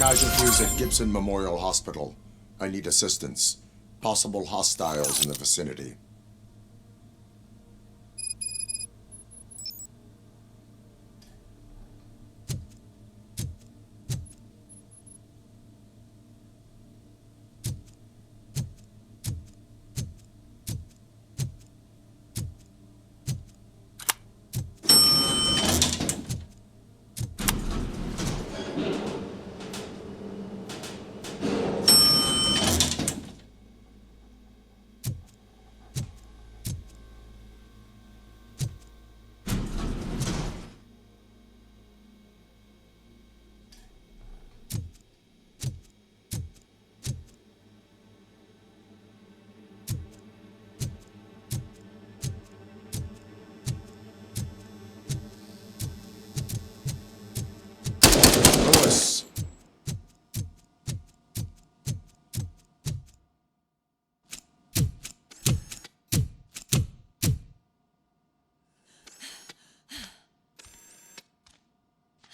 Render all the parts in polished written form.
Casualties at Gibson Memorial Hospital. I need assistance. Possible hostiles in the vicinity.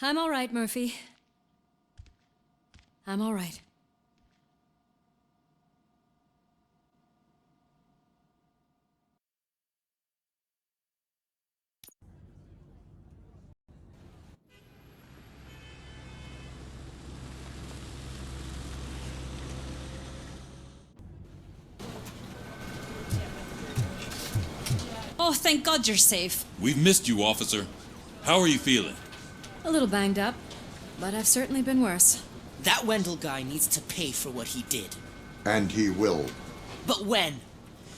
I'm all right, Murphy. I'm all right. Oh, thank God you're safe. We've missed you, officer. How are you feeling? A little banged up, but I've certainly been worse. That Wendell guy needs to pay for what he did. And he will. But when?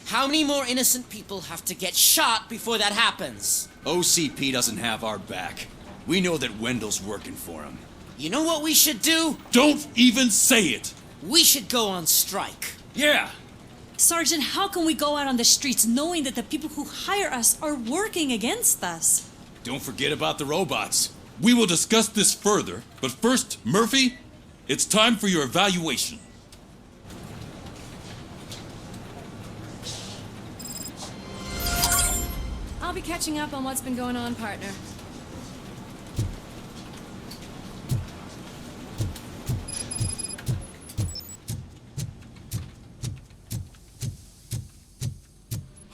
How many more innocent people have to get shot before that happens? OCP doesn't have our back. We know that Wendell's working for him. You know what we should do? Don't even say it! We should go on strike. Yeah! Sergeant, how can we go out on the streets knowing that the people who hire us are working against us? Don't forget about the robots. We will discuss this further, but first, Murphy, it's time for your evaluation. I'll be catching up on what's been going on, partner.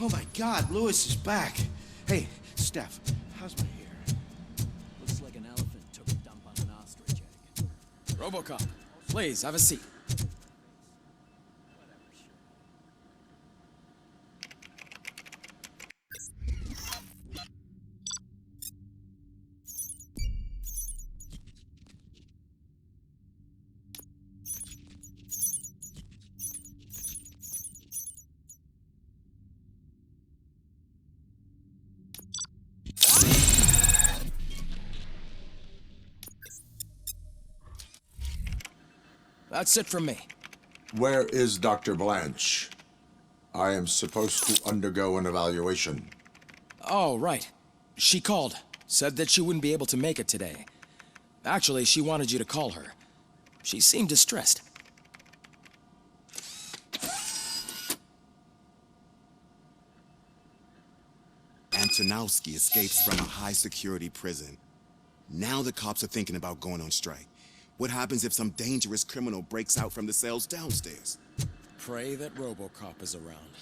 Oh my God, Lewis is back. Hey, Steph, how's my hair? Looks like an elephant took a dump on an ostrich egg. RoboCop, please, have a seat. That's it from me. Where is Dr. Blanche? I am supposed to undergo an evaluation. Oh, right. She called. Said that she wouldn't be able to make it today. Actually, she wanted you to call her. She seemed distressed. Antonowski escapes from a high-security prison. Now the cops are thinking about going on strike. What happens if some dangerous criminal breaks out from the cells downstairs? Pray that RoboCop is around.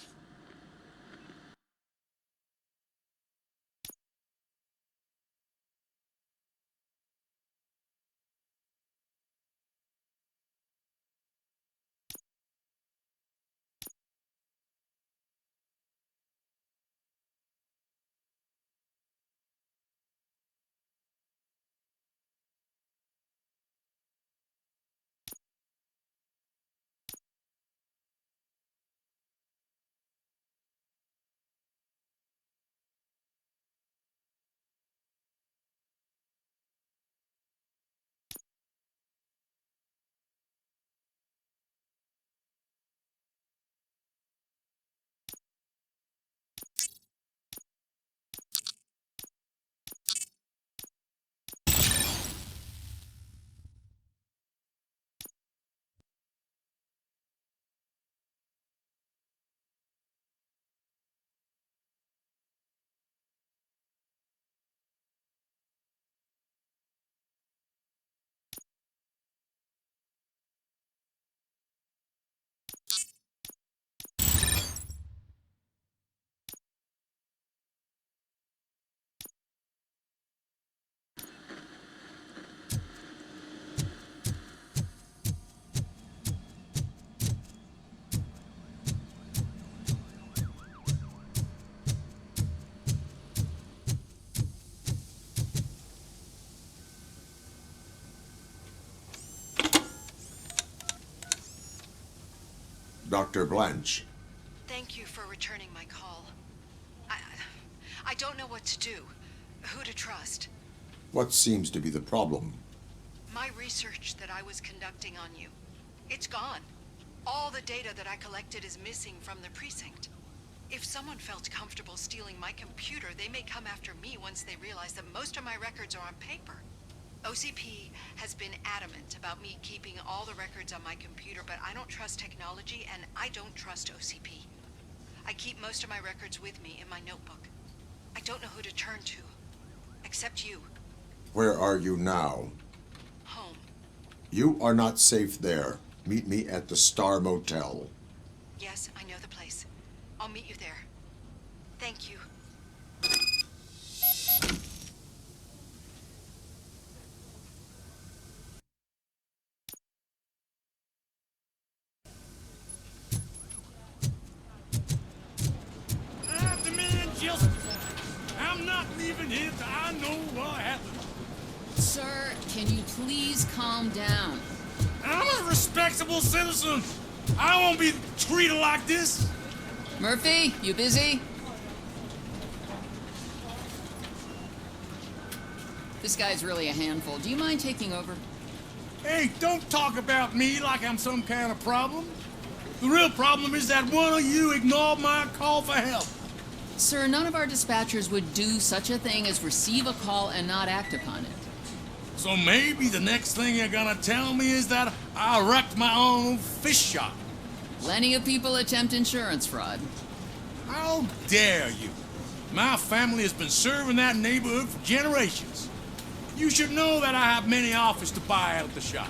Dr. Blanche. Thank you for returning my call. I don't know what to do, who to trust. What seems to be the problem? My research that I was conducting on you, it's gone. All the data that I collected is missing from the precinct. If someone felt comfortable stealing my computer, they may come after me once they realize that most of my records are on paper. OCP has been adamant about me keeping all the records on my computer, but I don't trust technology and I don't trust OCP. I keep most of my records with me in my notebook. I don't know who to turn to, except you. Where are you now? Home. You are not safe there. Meet me at the Star Motel. Yes, I know the place. I'll meet you there. Thank you. I demand justice. I'm not leaving here till I know what happened. Sir, can you please calm down? I'm a respectable citizen. I won't be treated like this. Murphy, you busy? This guy's really a handful. Do you mind taking over? Hey, don't talk about me like I'm some kind of problem. The real problem is that one of you ignored my call for help. Sir, none of our dispatchers would do such a thing as receive a call and not act upon it. So maybe the next thing you're gonna tell me is that I wrecked my own fish shop. Plenty of people attempt insurance fraud. How dare you? My family has been serving that neighborhood for generations. You should know that I have many offers to buy out the shop.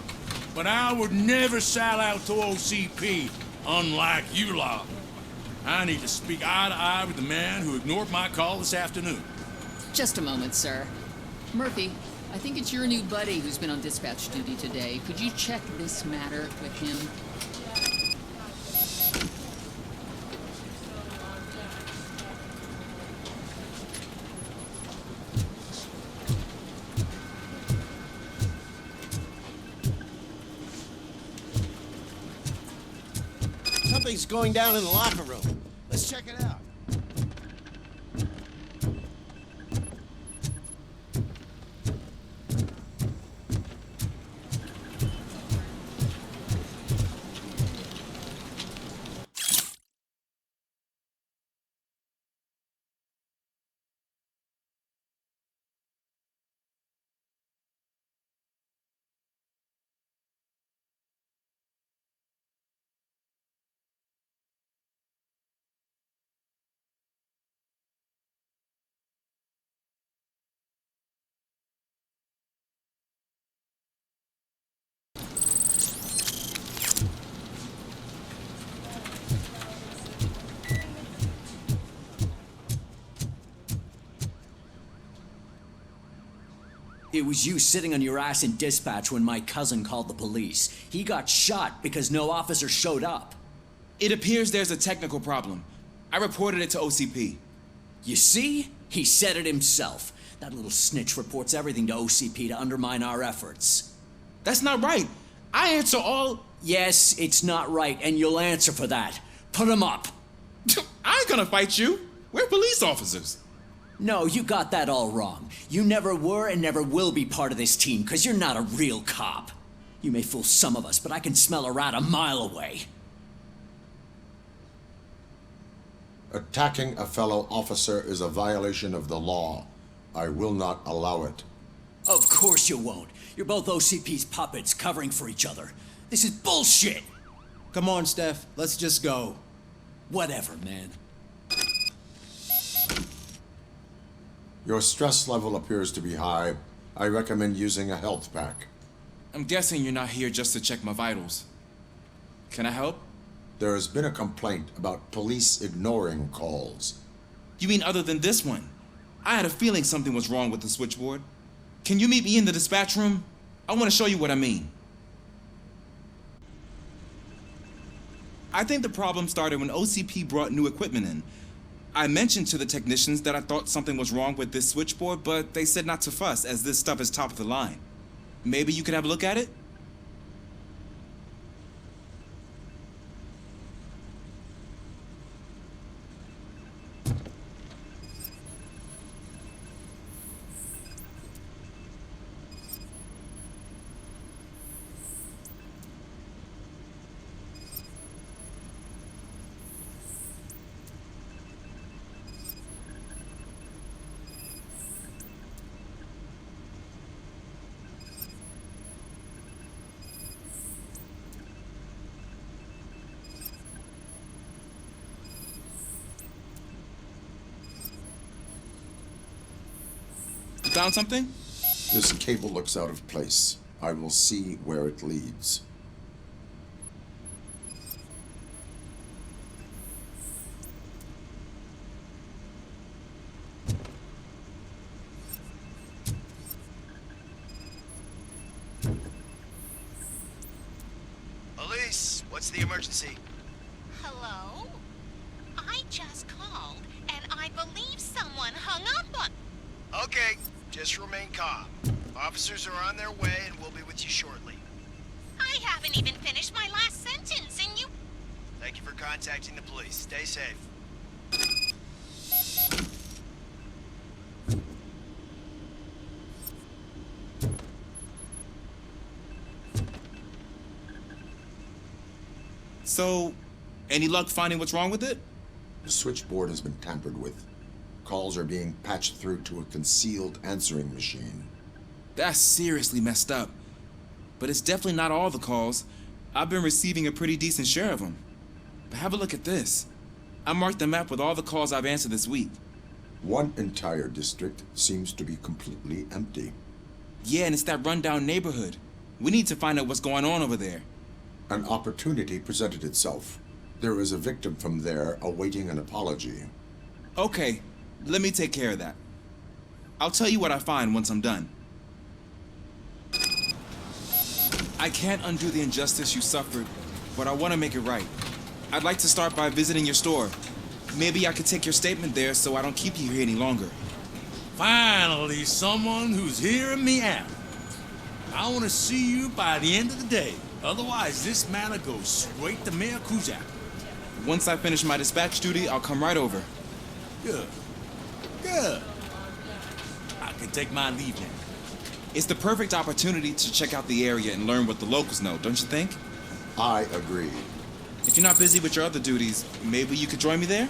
But I would never sell out to OCP, unlike you lot. I need to speak eye to eye with the man who ignored my call this afternoon. Just a moment, sir. Murphy, I think it's your new buddy who's been on dispatch duty today. Could you check this matter with him? Something's going down in the locker room. Let's check it out. It was you sitting on your ass in dispatch when my cousin called the police. He got shot because no officer showed up. It appears there's a technical problem. I reported it to OCP. You see? He said it himself. That little snitch reports everything to OCP to undermine our efforts. That's not right. I answer all... Yes, it's not right, and you'll answer for that. Put him up. I ain't gonna fight you. We're police officers. No, you got that all wrong. You never were and never will be part of this team, because you're not a real cop. You may fool some of us, but I can smell a rat a mile away. Attacking a fellow officer is a violation of the law. I will not allow it. Of course you won't. You're both OCP's puppets covering for each other. This is bullshit! Come on, Steph. Let's just go. Whatever, man. Your stress level appears to be high. I recommend using a health pack. I'm guessing you're not here just to check my vitals. Can I help? There has been a complaint about police ignoring calls. You mean other than this one? I had a feeling something was wrong with the switchboard. Can you meet me in the dispatch room? I want to show you what I mean. I think the problem started when OCP brought new equipment in. I mentioned to the technicians that I thought something was wrong with this switchboard, but they said not to fuss, as this stuff is top of the line. Maybe you could have a look at it? Found something? This cable looks out of place. I will see where it leads. Elise, what's the emergency? Hello? I just called, and I believe someone hung up on... Okay, just remain calm. Officers are on their way and we'll be with you shortly. I haven't even finished my last sentence, and you... Thank you for contacting the police. Stay safe. So, any luck finding what's wrong with it? The switchboard has been tampered with. Calls are being patched through to a concealed answering machine. That's seriously messed up. But it's definitely not all the calls. I've been receiving a pretty decent share of them. But have a look at this. I marked the map with all the calls I've answered this week. One entire district seems to be completely empty. Yeah, and it's that rundown neighborhood. We need to find out what's going on over there. An opportunity presented itself. There is a victim from there awaiting an apology. Okay, let me take care of that. I'll tell you what I find once I'm done. I can't undo the injustice you suffered, but I want to make it right. I'd like to start by visiting your store. Maybe I could take your statement there so I don't keep you here any longer. Finally, someone who's hearing me out. I want to see you by the end of the day. Otherwise, this matter goes straight to Mayor Kuzak. Once I finish my dispatch duty, I'll come right over. Good. Good. I can take my leave now. It's the perfect opportunity to check out the area and learn what the locals know, don't you think? I agree. If you're not busy with your other duties, maybe you could join me there?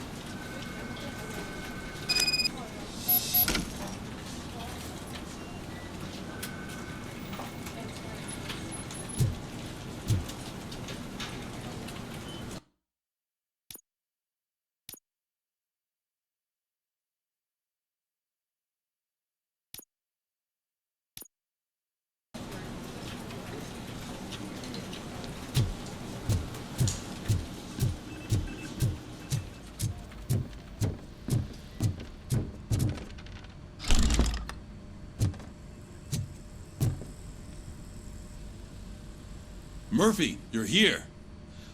Murphy, you're here.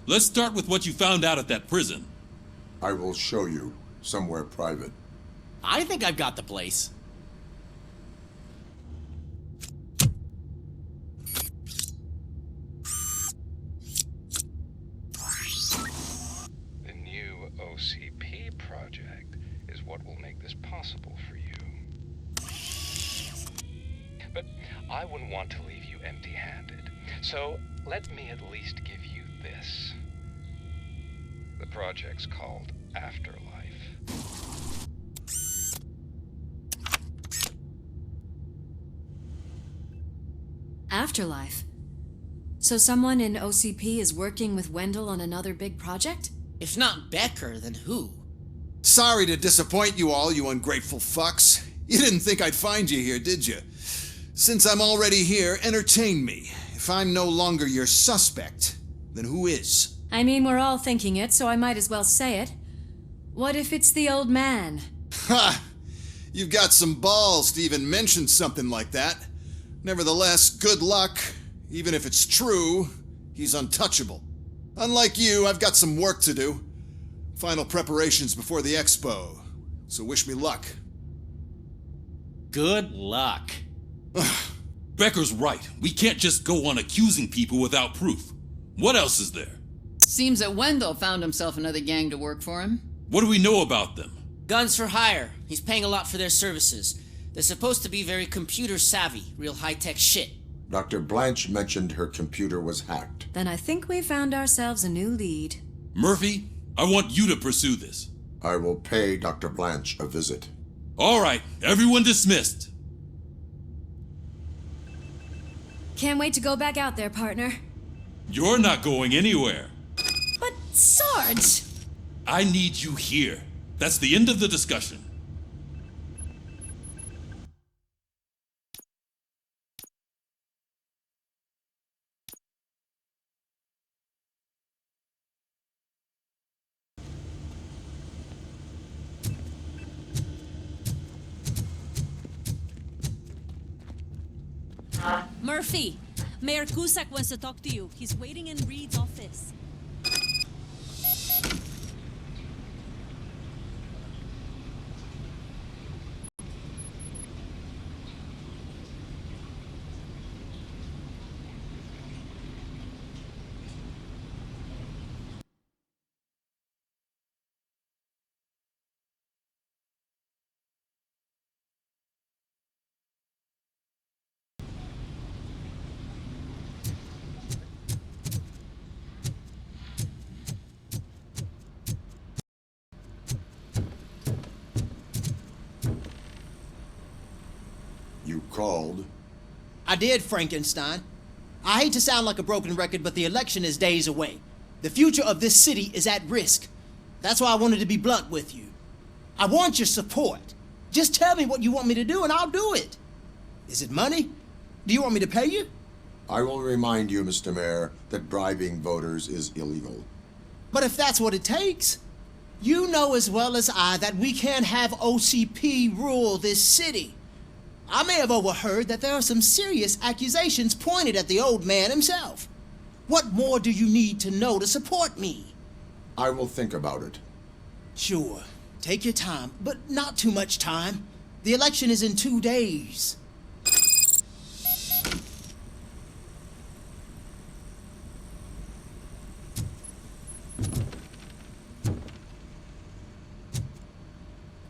Let's start with what you found out at that prison. I will show you somewhere private. I think I've got the place. The new OCP project is what will make this possible for you. But I wouldn't want to leave you empty-handed. So let me at least give you this. The project's called Afterlife. Afterlife? So someone in OCP is working with Wendell on another big project? If not Becker, then who? Sorry to disappoint you all, you ungrateful fucks. You didn't think I'd find you here, did you? Since I'm already here, entertain me. If I'm no longer your suspect, then who is? I mean, we're all thinking it, so I might as well say it. What if it's the old man? Ha! You've got some balls to even mention something like that. Nevertheless, good luck. Even if it's true, he's untouchable. Unlike you, I've got some work to do. Final preparations before the expo. So wish me luck. Good luck. Becker's right. We can't just go on accusing people without proof. What else is there? Seems that Wendell found himself another gang to work for him. What do we know about them? Guns for hire. He's paying a lot for their services. They're supposed to be very computer savvy, real high-tech shit. Dr. Blanche mentioned her computer was hacked. Then I think we found ourselves a new lead. Murphy, I want you to pursue this. I will pay Dr. Blanche a visit. All right, everyone dismissed. Can't wait to go back out there, partner. You're not going anywhere. But, Sarge! I need you here. That's the end of the discussion. Murphy, Mayor Cusack wants to talk to you. He's waiting in Reed's office. You called? I did, Frankenstein. I hate to sound like a broken record, but the election is days away. The future of this city is at risk. That's why I wanted to be blunt with you. I want your support. Just tell me what you want me to do and I'll do it. Is it money? Do you want me to pay you? I will remind you, Mr. Mayor, that bribing voters is illegal. But if that's what it takes, you know as well as I that we can't have OCP rule this city. I may have overheard that there are some serious accusations pointed at the old man himself. What more do you need to know to support me? I will think about it. Sure. Take your time, but not too much time. The election is in 2 days.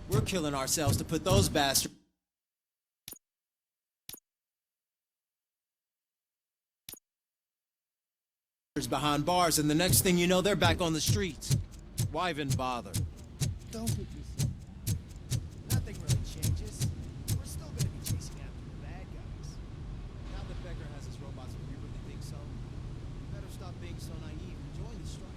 We're killing ourselves to put those bastards behind bars, and the next thing you know, they're back on the streets. Why even bother? Don't put yourself. Nothing really changes. We're still gonna be chasing after the bad guys. Now that Becker has his robots, if you really think so, you better stop being so naive and join the strike.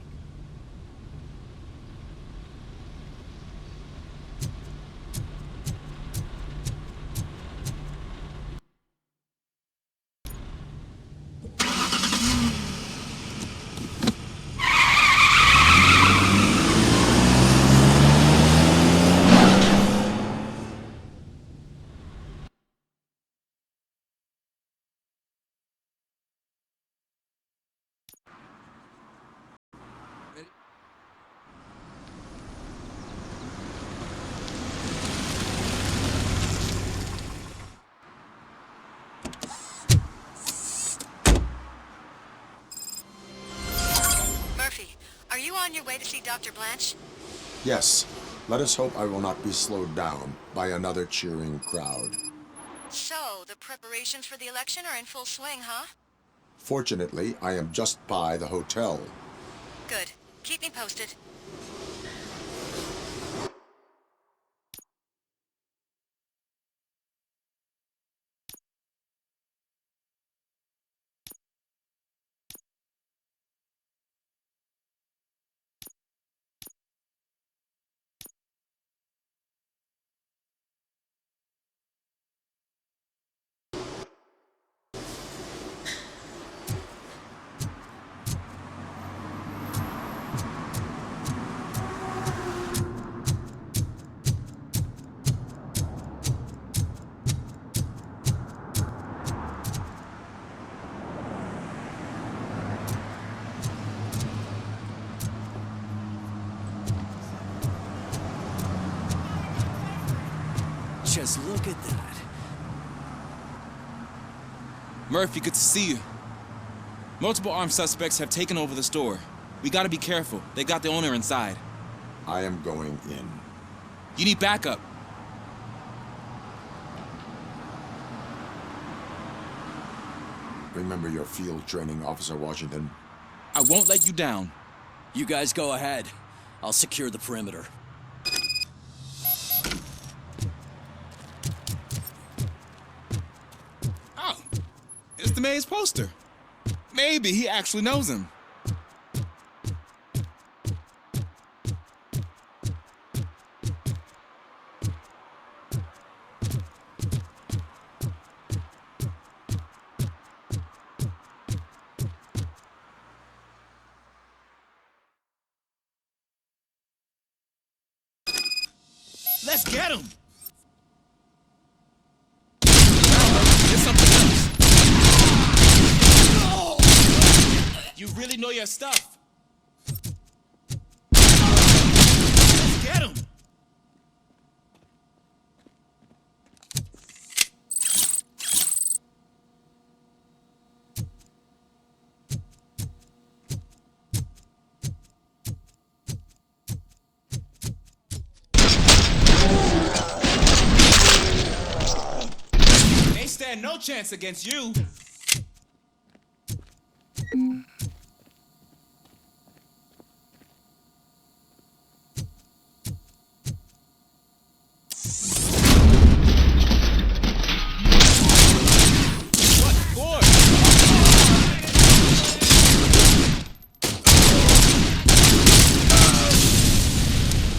Are you on your way to see Dr. Blanche? Yes. Let us hope I will not be slowed down by another cheering crowd. So, the preparations for the election are in full swing, huh? Fortunately, I am just by the hotel. Good. Keep me posted. Just look at that. Murphy, good to see you. Multiple armed suspects have taken over the store. We gotta be careful. They got the owner inside. I am going in. You need backup. Remember your field training, Officer Washington. I won't let you down. You guys go ahead. I'll secure the perimeter. Oh, it's the mayor's poster. Maybe he actually knows him. Let's get him! It's something else. actually know your stuff. Let's get him. They stand no chance against you.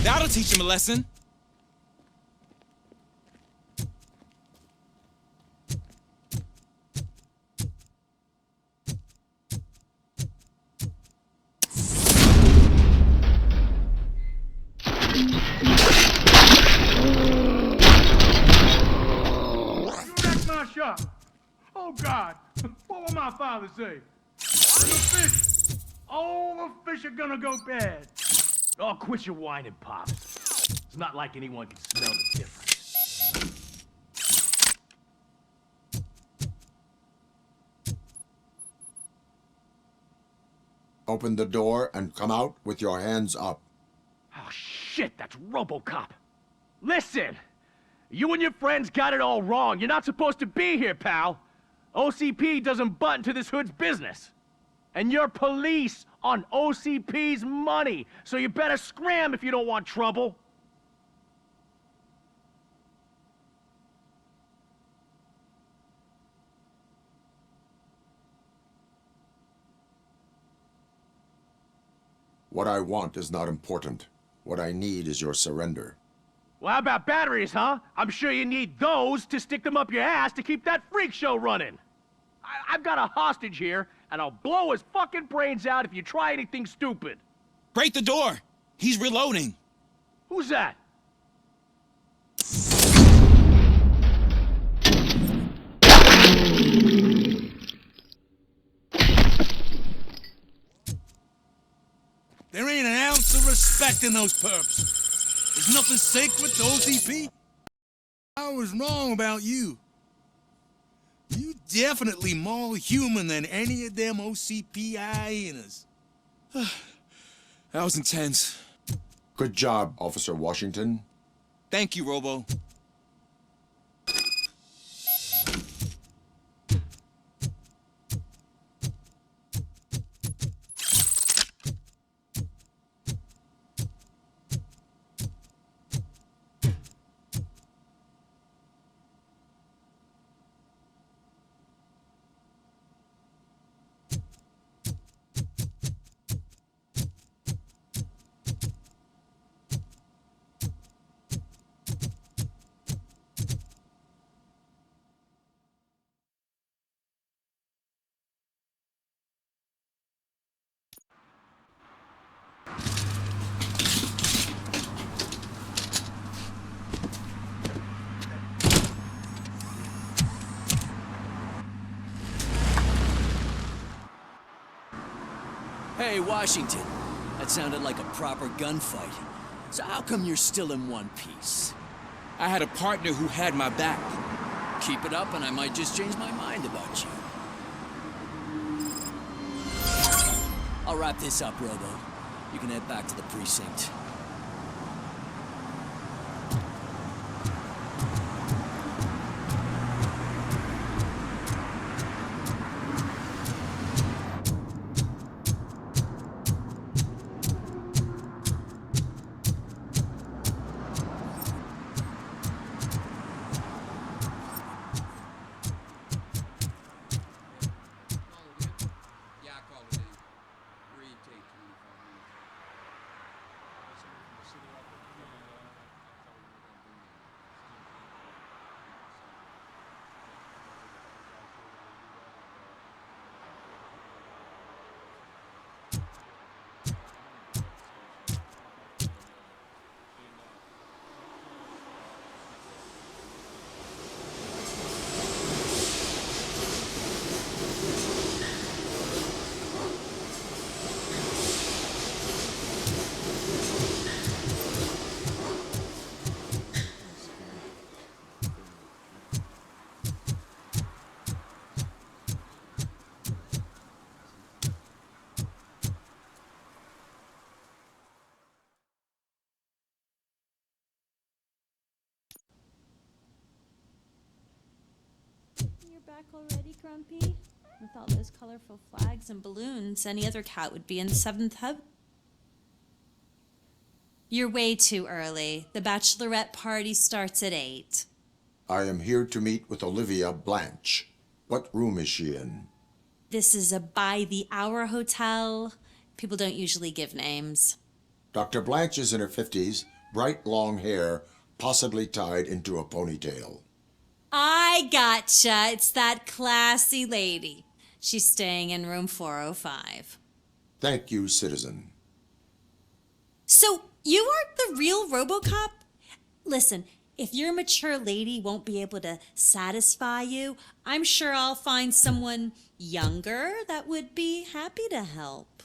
That'll teach him a lesson. Shop. Oh God, what will my father say? The fish. Oh, the fish are gonna go bad. Oh, quit your whining, Pops. It's not like anyone can smell the difference. Open the door and come out with your hands up. Oh, shit, that's RoboCop. Listen, you and your friends got it all wrong. You're not supposed to be here, pal. OCP doesn't butt into this hood's business. And you're police on OCP's money, so you better scram if you don't want trouble. What I want is not important. What I need is your surrender. Well, how about batteries, huh? I'm sure you need those to stick them up your ass to keep that freak show running. I've got a hostage here, and I'll blow his fucking brains out if you try anything stupid. Break the door. He's reloading. Who's that? There ain't an ounce of respect in those perps. There's nothing sacred to OCP. I was wrong about you. You definitely more human than any of them OCP hyenas. That was intense. Good job, Officer Washington. Thank you, Robo. Hey, Washington. That sounded like a proper gunfight. So how come you're still in one piece? I had a partner who had my back. Keep it up and I might just change my mind about you. I'll wrap this up, Robo. You can head back to the precinct. back already, Grumpy? With all those colorful flags and balloons, any other cat would be in 7th heaven. You're way too early. The bachelorette party starts at 8. I am here to meet with Olivia Blanche. What room is she in? This is a by-the-hour hotel. People don't usually give names. Dr. Blanche is in her 50s, bright long hair, possibly tied into a ponytail. I gotcha. It's that classy lady. She's staying in room 405. Thank you, citizen. So, you are the real RoboCop? Listen, if your mature lady won't be able to satisfy you, I'm sure I'll find someone younger that would be happy to help.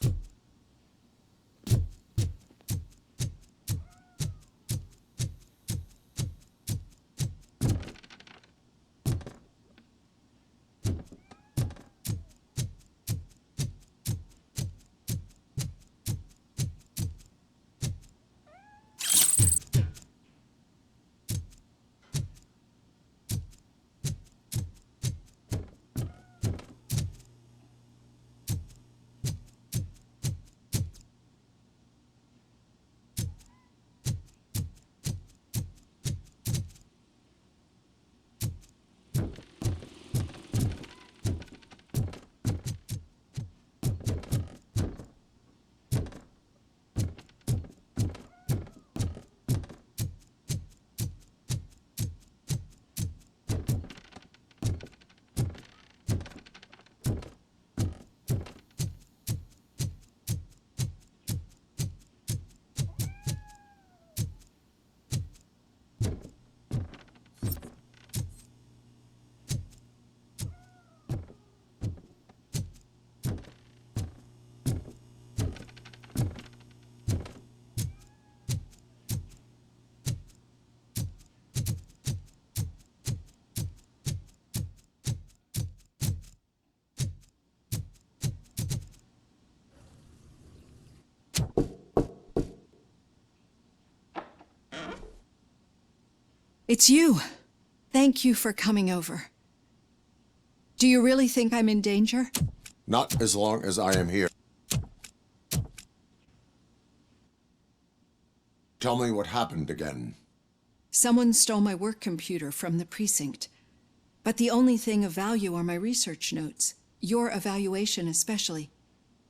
It's you. Thank you for coming over. Do you really think I'm in danger? Not as long as I am here. Tell me what happened again. Someone stole my work computer from the precinct. But the only thing of value are my research notes. Your evaluation especially.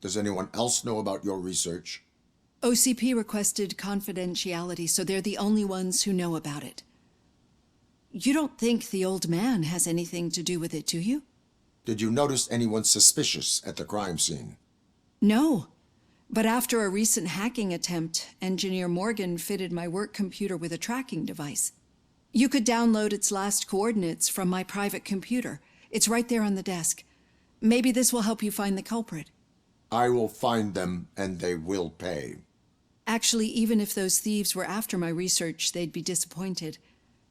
Does anyone else know about your research? OCP requested confidentiality, so they're the only ones who know about it. You don't think the old man has anything to do with it, do you? Did you notice anyone suspicious at the crime scene? No. But after a recent hacking attempt, Engineer Morgan fitted my work computer with a tracking device. You could download its last coordinates from my private computer. It's right there on the desk. Maybe this will help you find the culprit. I will find them, and they will pay. Actually, even if those thieves were after my research, they'd be disappointed.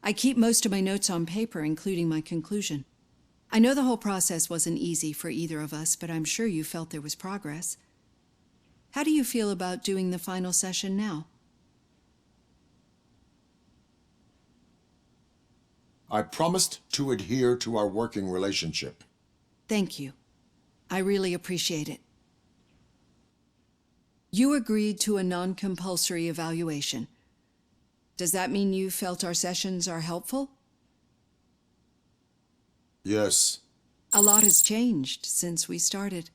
I keep most of my notes on paper, including my conclusion. I know the whole process wasn't easy for either of us, but I'm sure you felt there was progress. How do you feel about doing the final session now? I promised to adhere to our working relationship. Thank you. I really appreciate it. You agreed to a non-compulsory evaluation. Does that mean you felt our sessions are helpful? Yes. A lot has changed since we started.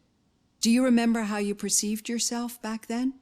Do you remember how you perceived yourself back then?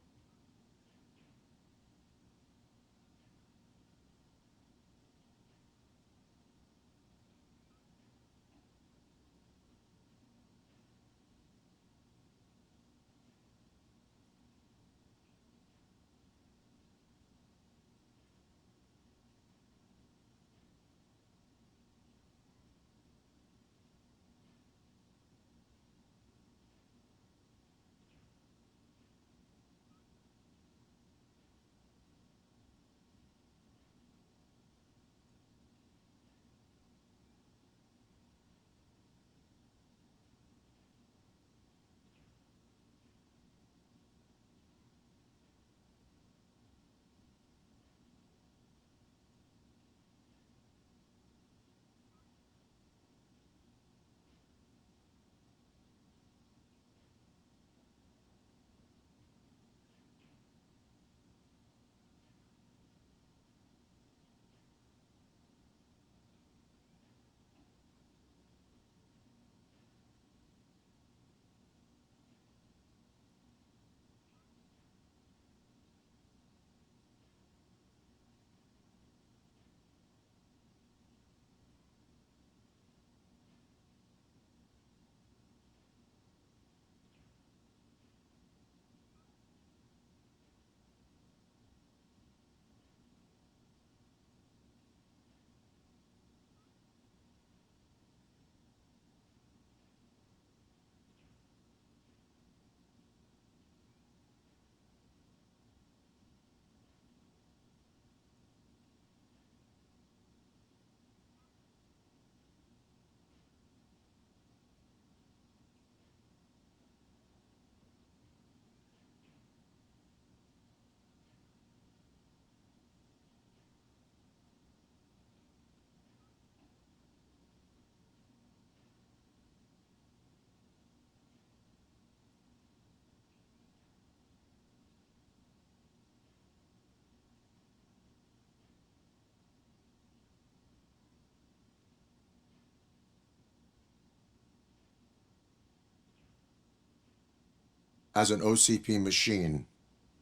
as an OCP machine.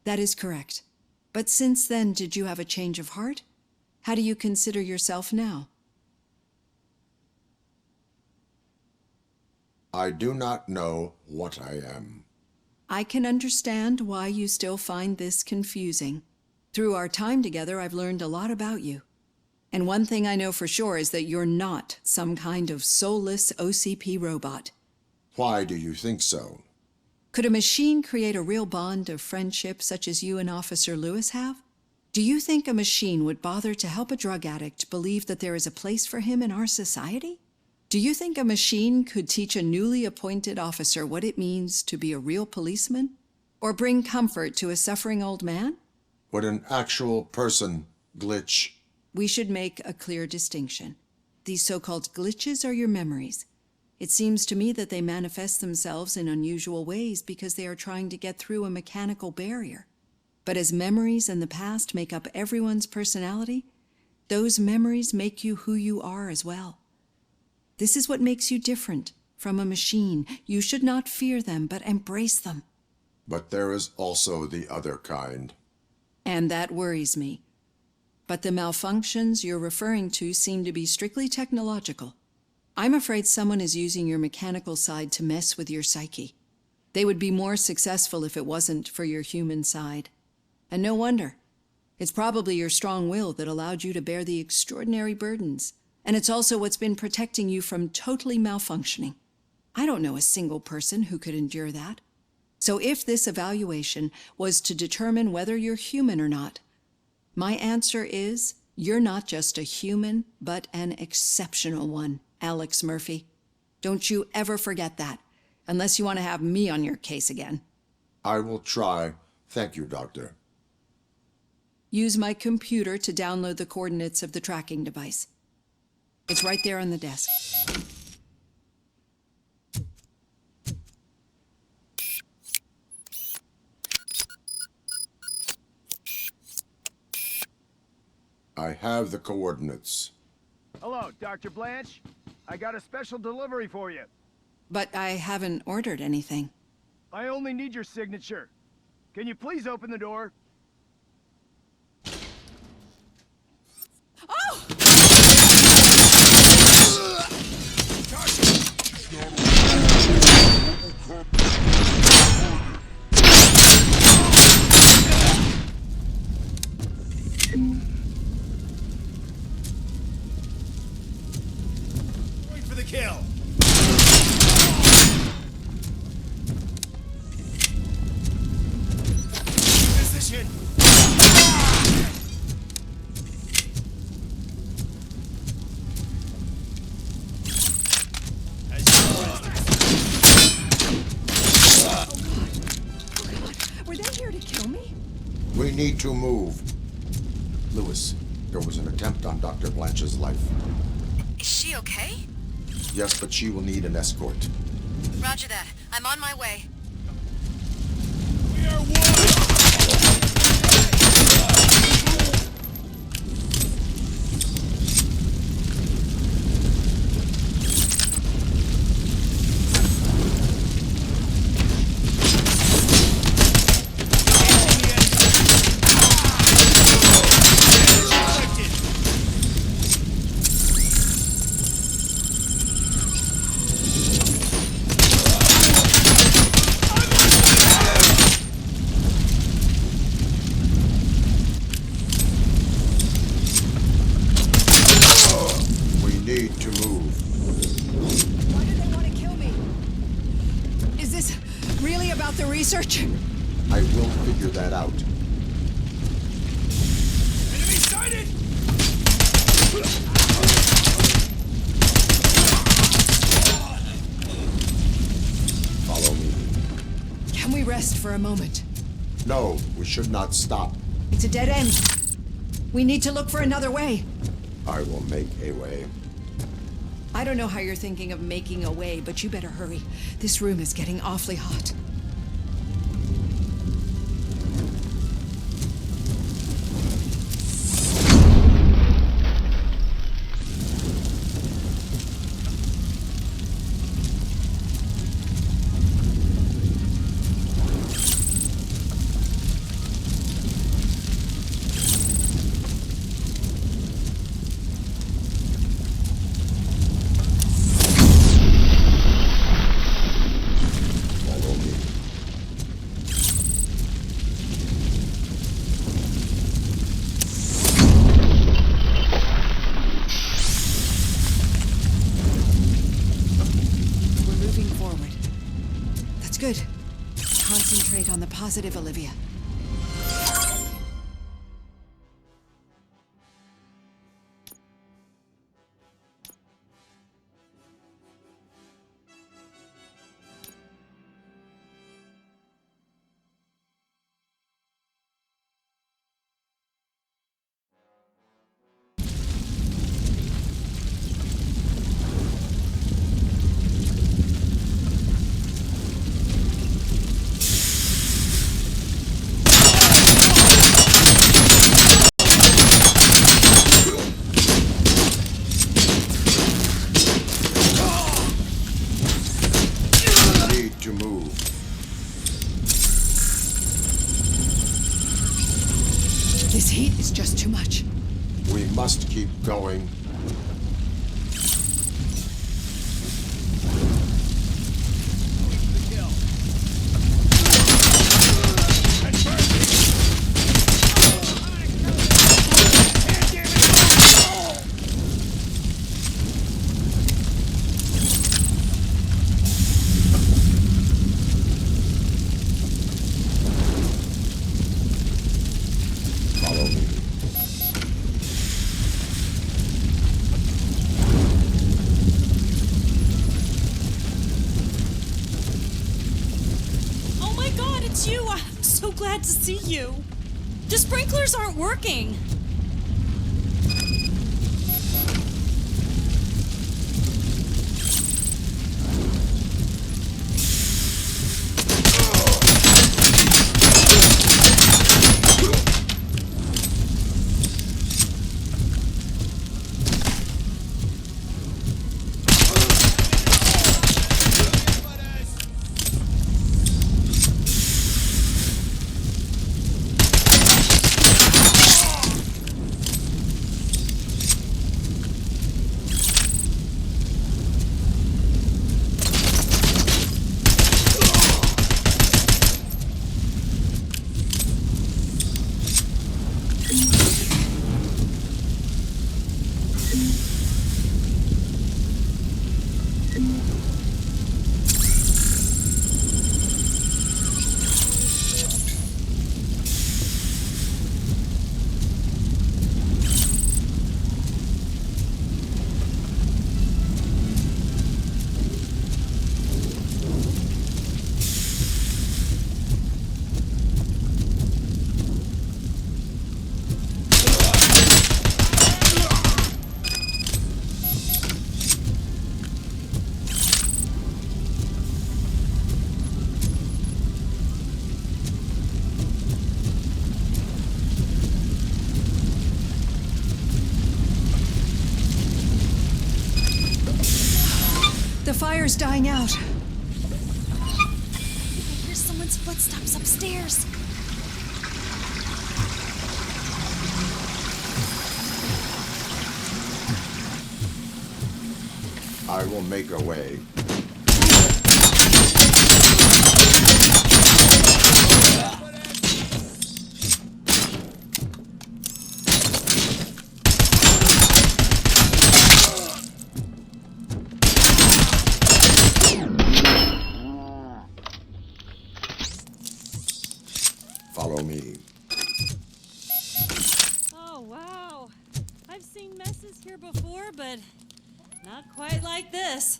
That is correct. But since then, did you have a change of heart? How do you consider yourself now? I do not know what I am. I can understand why you still find this confusing. Through our time together, I've learned a lot about you. And one thing I know for sure is that you're not some kind of soulless OCP robot. Why do you think so? Could a machine create a real bond of friendship such as you and Officer Lewis have? Do you think a machine would bother to help a drug addict believe that there is a place for him in our society? Do you think a machine could teach a newly appointed officer what it means to be a real policeman? Or bring comfort to a suffering old man? Would an actual person glitch? We should make a clear distinction. These so-called glitches are your memories. It seems to me that they manifest themselves in unusual ways because they are trying to get through a mechanical barrier. But as memories in the past make up everyone's personality, those memories make you who you are as well. This is what makes you different from a machine. You should not fear them, but embrace them. But there is also the other kind. And that worries me. But the malfunctions you're referring to seem to be strictly technological. I'm afraid someone is using your mechanical side to mess with your psyche. They would be more successful if it wasn't for your human side. And no wonder. It's probably your strong will that allowed you to bear the extraordinary burdens. And it's also what's been protecting you from totally malfunctioning. I don't know a single person who could endure that. So if this evaluation was to determine whether you're human or not, my answer is, you're not just a human, but an exceptional one, Alex Murphy. Don't you ever forget that, unless you want to have me on your case again. I will try. Thank you, Doctor. Use my computer to download the coordinates of the tracking device. It's right there on the desk. I have the coordinates. Hello, Dr. Blanche. I got a special delivery for you. But I haven't ordered anything. I only need your signature. Can you please open the door? Oh! Wait for the kill. Position. Were they here to kill me? We need to move. Lewis, there was an attempt on Dr. Blanche's life. Is she okay? Yes, but she will need an escort. Roger that. I'm on my way. We are one. We need to move. Why do they want to kill me? Is this really about the research? I will figure that out. Enemy sighted! Follow me. Can we rest for a moment? No, we should not stop. It's a dead end. We need to look for another way. I will make a way. I don't know how you're thinking of making a way, but you better hurry. This room is getting awfully hot. positive, Olivia. This heat is just too much. We must keep going. Follow me. Oh my god, it's you! I'm so glad to see you. The sprinklers aren't working. The fire's dying out. I hear someone's footsteps upstairs. I will make a way. Follow me. Oh, wow. I've seen messes here before, but not quite like this.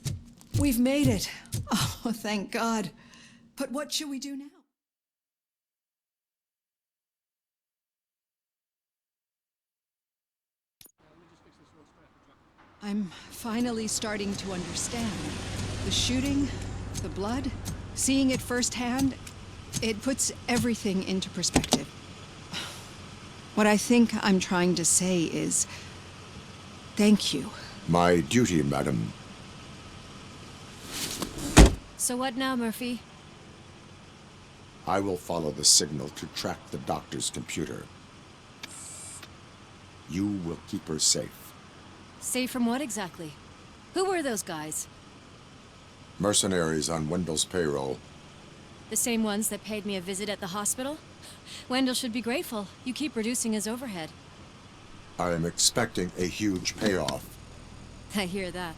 We've made it. Oh, thank God. But what should we do now? I'm finally starting to understand. The shooting, the blood, seeing it firsthand, it puts everything into perspective. What I think I'm trying to say is, thank you. My duty, madam. So what now, Murphy? I will follow the signal to track the doctor's computer. You will keep her safe. Safe from what exactly? Who were those guys? Mercenaries on Wendell's payroll. The same ones that paid me a visit at the hospital? Wendell should be grateful. You keep reducing his overhead. I am expecting a huge payoff. I hear that.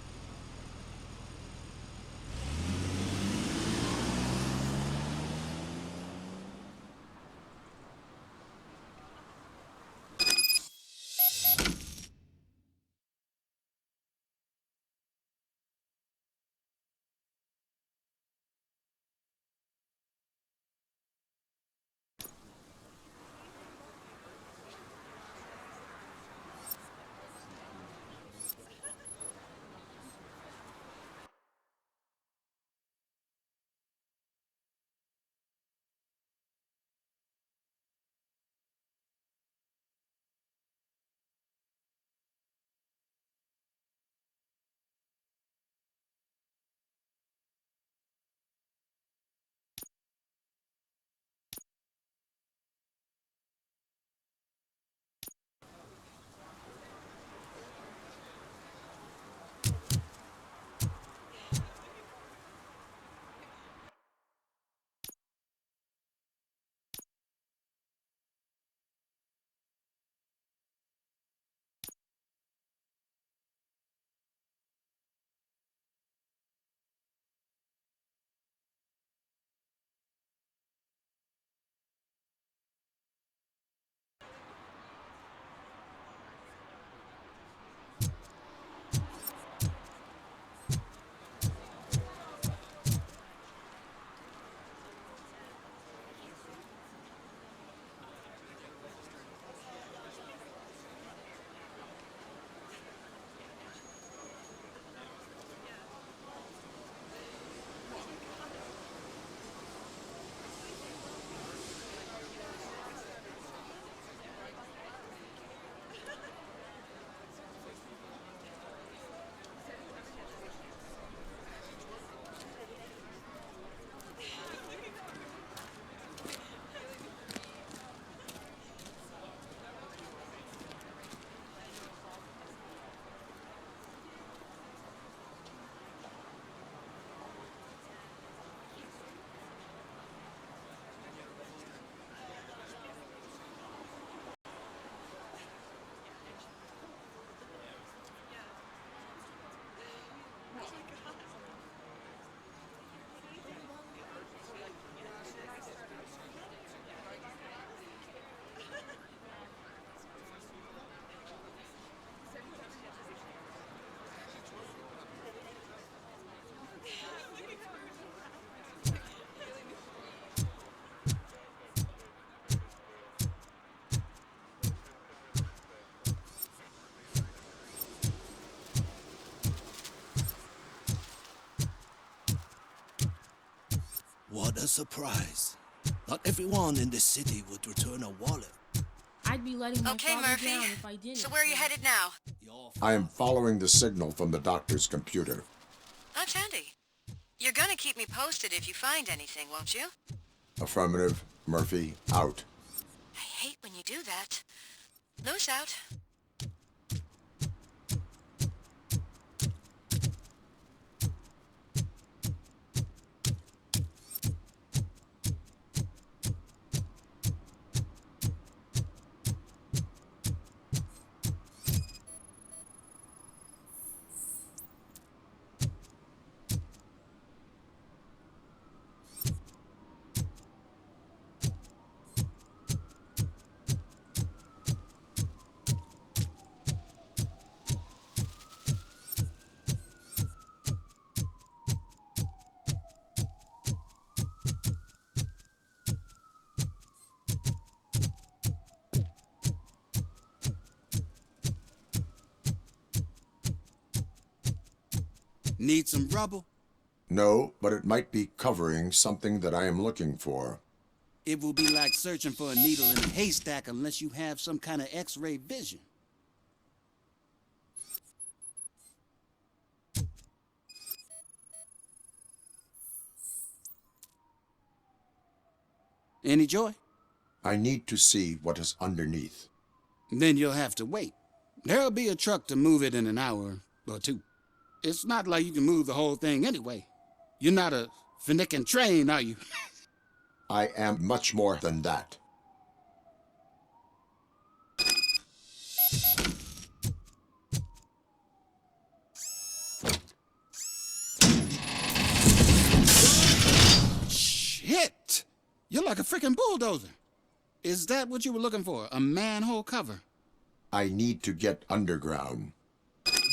What a surprise. Not everyone in this city would return a wallet. I'd be letting my Okay, father Murphy. down if I didn't. So where are you headed now? I am following the signal from the doctor's computer. That's handy. You're gonna keep me posted if you find anything, won't you? Affirmative. Murphy, out. I hate when you do that. Loose out. Need some rubble? No, but it might be covering something that I am looking for. It will be like searching for a needle in a haystack unless you have some kind of X-ray vision. Any joy? I need to see what is underneath. Then you'll have to wait. There'll be a truck to move it in an hour or two. It's not like you can move the whole thing anyway. You're not a finicking train, are you? I am much more than that. Shit! You're like a freaking bulldozer. Is that what you were looking for? A manhole cover? I need to get underground.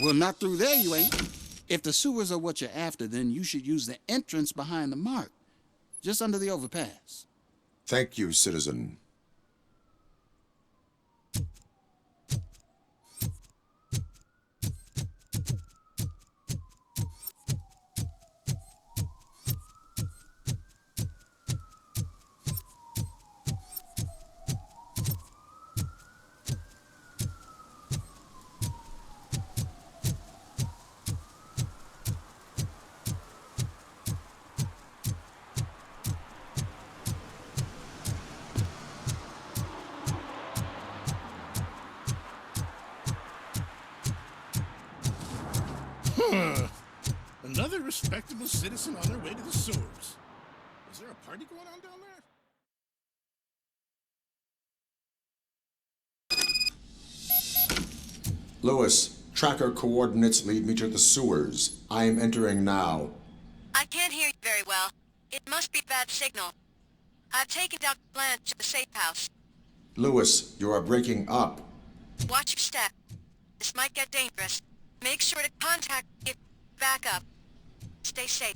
Well, not through there, you ain't. If the sewers are what you're after, then you should use the entrance behind the mark, just under the overpass. Thank you, citizen. Another respectable citizen on their way to the sewers. Is there a party going on down there? Lewis, tracker coordinates lead me to the sewers. I am entering now. I can't hear you very well. It must be bad signal. I've taken Dr. Blanche to the safe house. Lewis, you are breaking up. Watch your step. This might get dangerous. Make sure to contact me if you back up. Stay safe.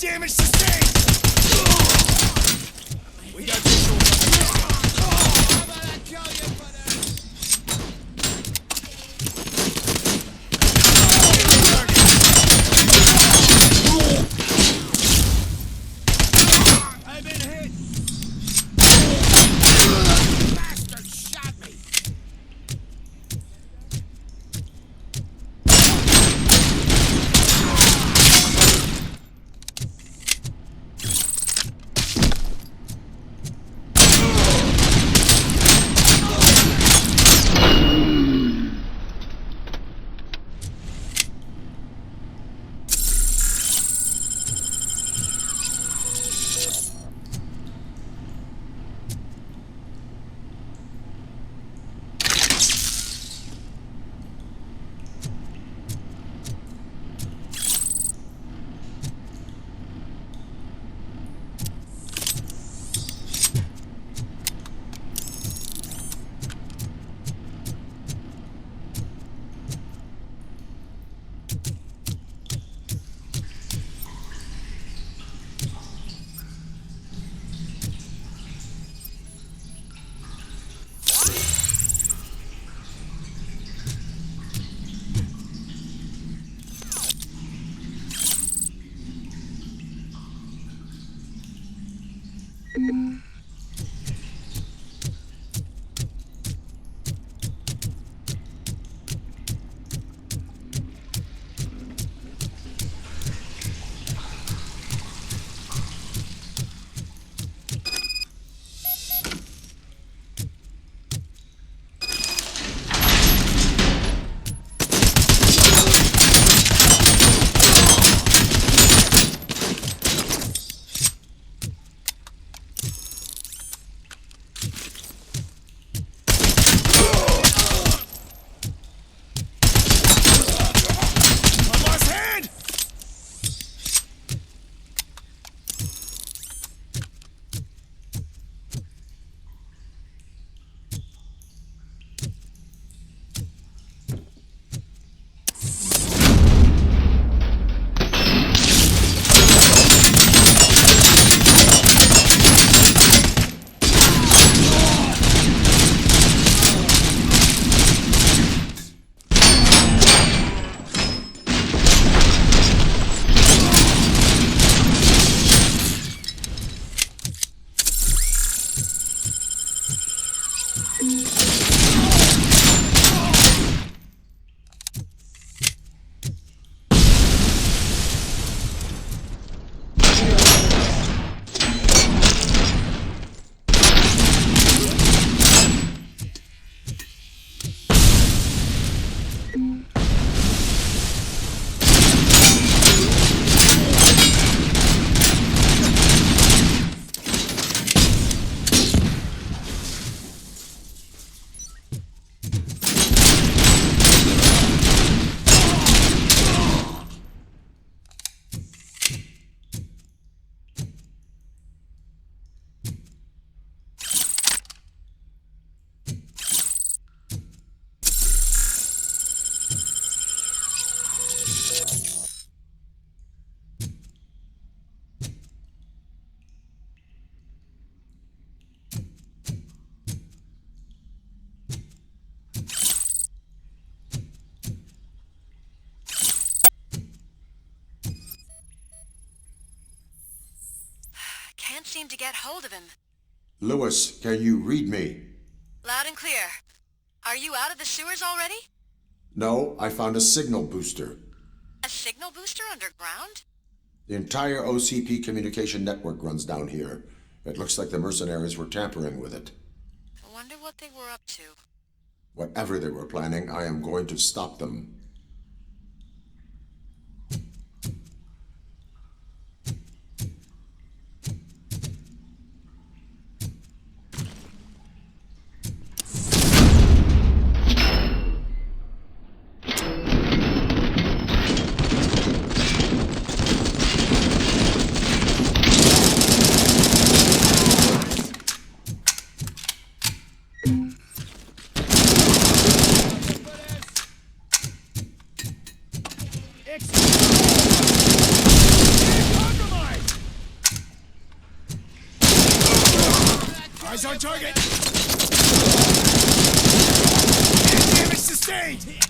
damage sustained! We got visuals. How about I kill you, I've been hit! Bastard shot me! Can't seem to get hold of him. Lewis, can you read me? Loud and clear. Are you out of the sewers already? No, I found a signal booster. A signal booster underground? The entire OCP communication network runs down here. It looks like the mercenaries were tampering with it. I wonder what they were up to. Whatever they were planning, I am going to stop them. Compromise! Eyes on target! Damage sustained!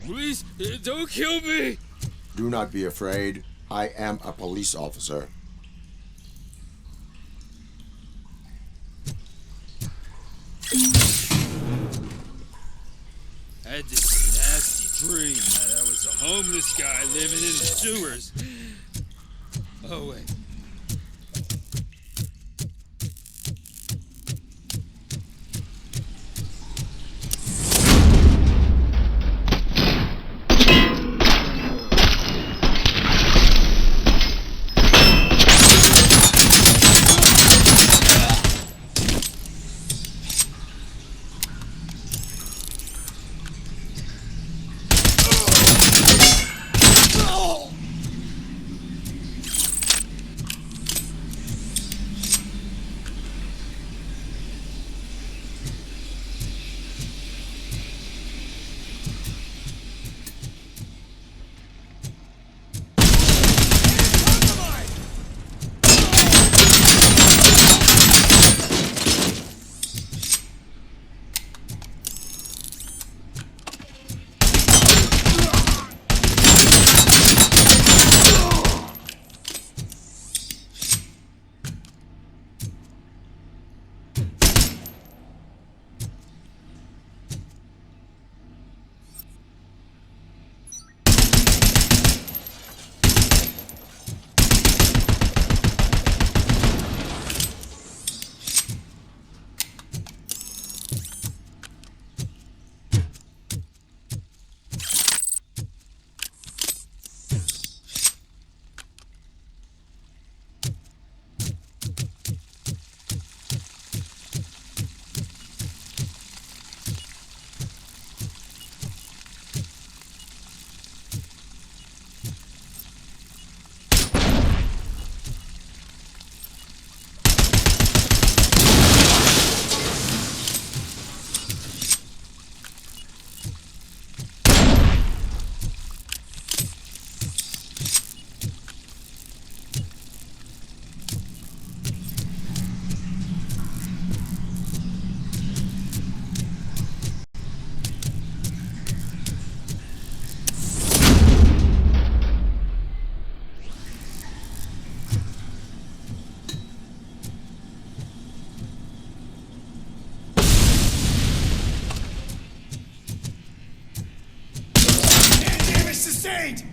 Please, don't kill me! Do not be afraid. I am a police officer. I had this nasty dream that I was a homeless guy living in the sewers. Oh, wait. Sustained!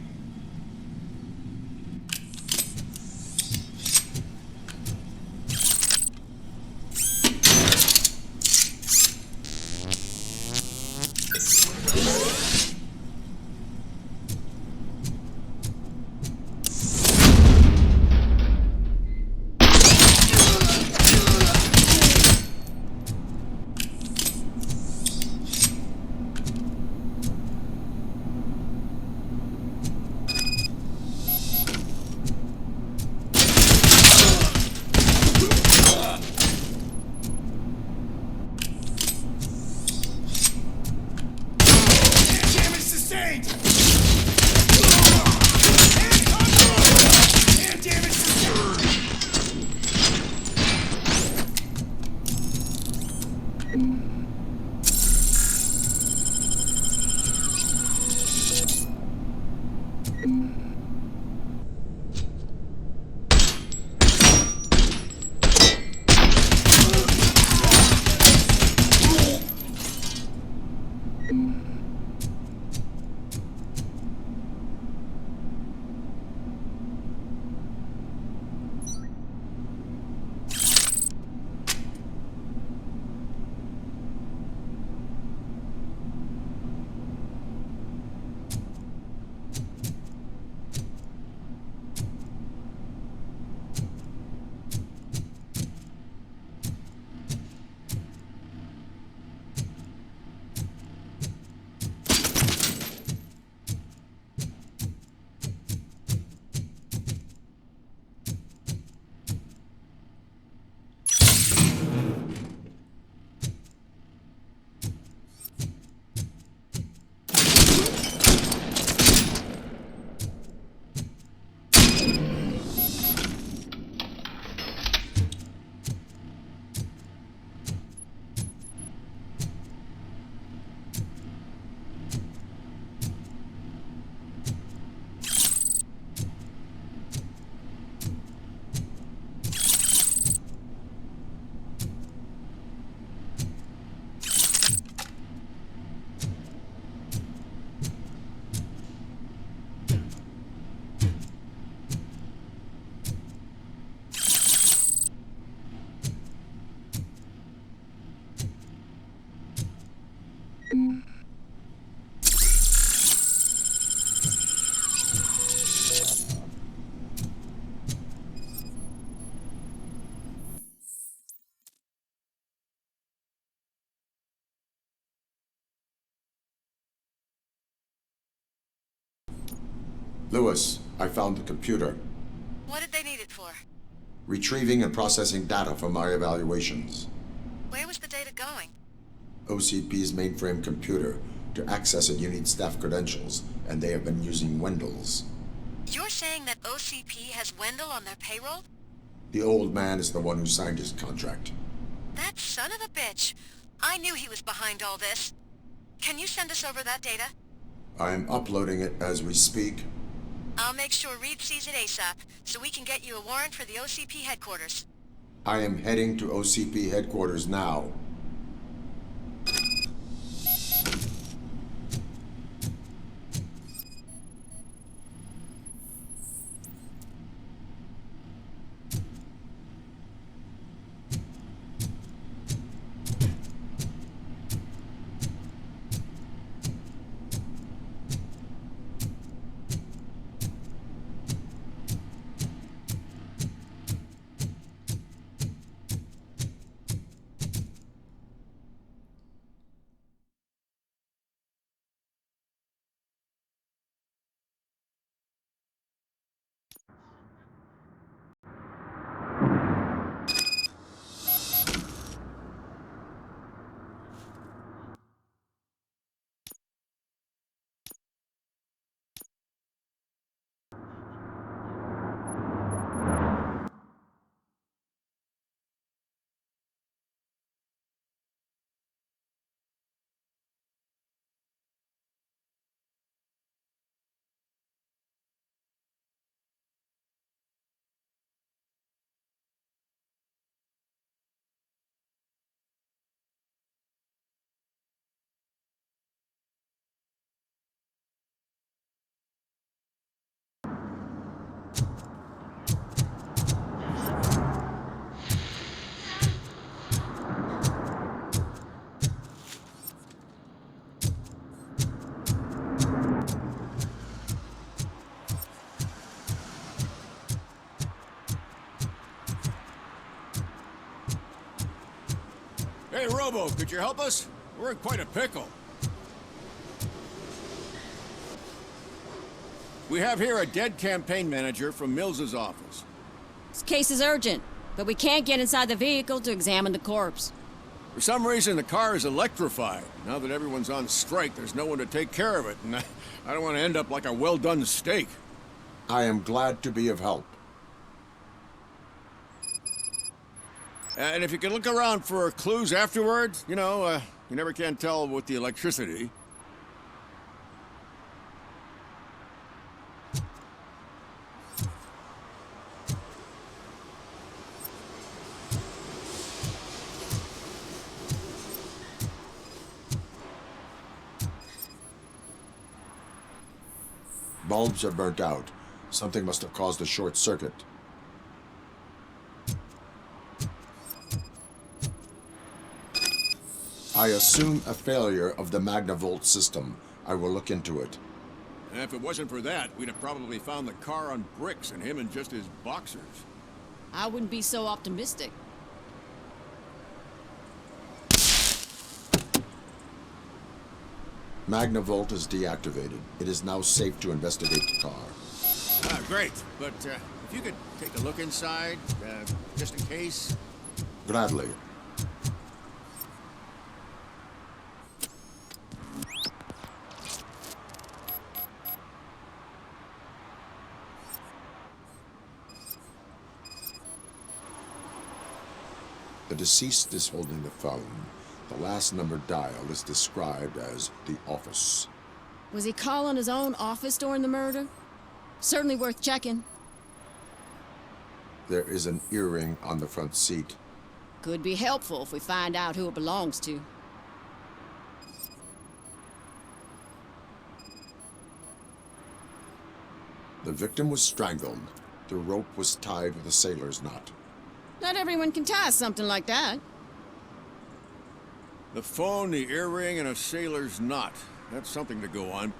Lewis, I found the computer. What did they need it for? Retrieving and processing data from my evaluations. Where was the data going? OCP's mainframe computer. To access it, you need staff credentials, and they have been using Wendell's. You're saying that OCP has Wendell on their payroll? The old man is the one who signed his contract. That son of a bitch. I knew he was behind all this. Can you send us over that data? I'm uploading it as we speak. I'll make sure Reed sees it ASAP, so we can get you a warrant for the OCP headquarters. I am heading to OCP headquarters now. Hey, Robo, could you help us? We're in quite a pickle. We have here a dead campaign manager from Mills's office. This case is urgent, but we can't get inside the vehicle to examine the corpse. For some reason, the car is electrified. Now that everyone's on strike, there's no one to take care of it, and I don't want to end up like a well-done steak. I am glad to be of help. And if you can look around for clues afterwards, you know, you never can tell with the electricity. Bulbs are burnt out. Something must have caused a short circuit. I assume a failure of the Magnavolt system. I will look into it. And if it wasn't for that, we'd have probably found the car on bricks and him in just his boxers. I wouldn't be so optimistic. Magnavolt is deactivated. It is now safe to investigate the car. Ah, great. But if you could take a look inside, just in case. Gladly. The deceased is holding the phone. The last number dialed is described as the office. Was he calling his own office during the murder? Certainly worth checking. There is an earring on the front seat. Could be helpful if we find out who it belongs to. The victim was strangled. The rope was tied with a sailor's knot. Not everyone can tie something like that. The phone, the earring, and a sailor's knot. That's something to go on.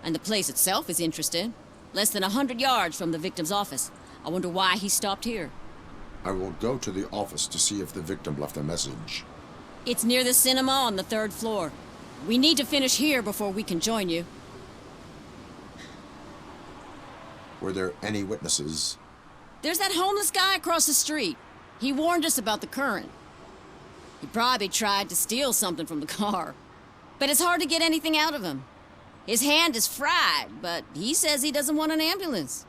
And the place itself is interesting. Less than 100 yards from the victim's office. I wonder why he stopped here. I will go to the office to see if the victim left a message. It's near the cinema on the 3rd floor. We need to finish here before we can join you. Were there any witnesses? There's that homeless guy across the street. He warned us about the current. He probably tried to steal something from the car. But it's hard to get anything out of him. His hand is fried, but he says he doesn't want an ambulance.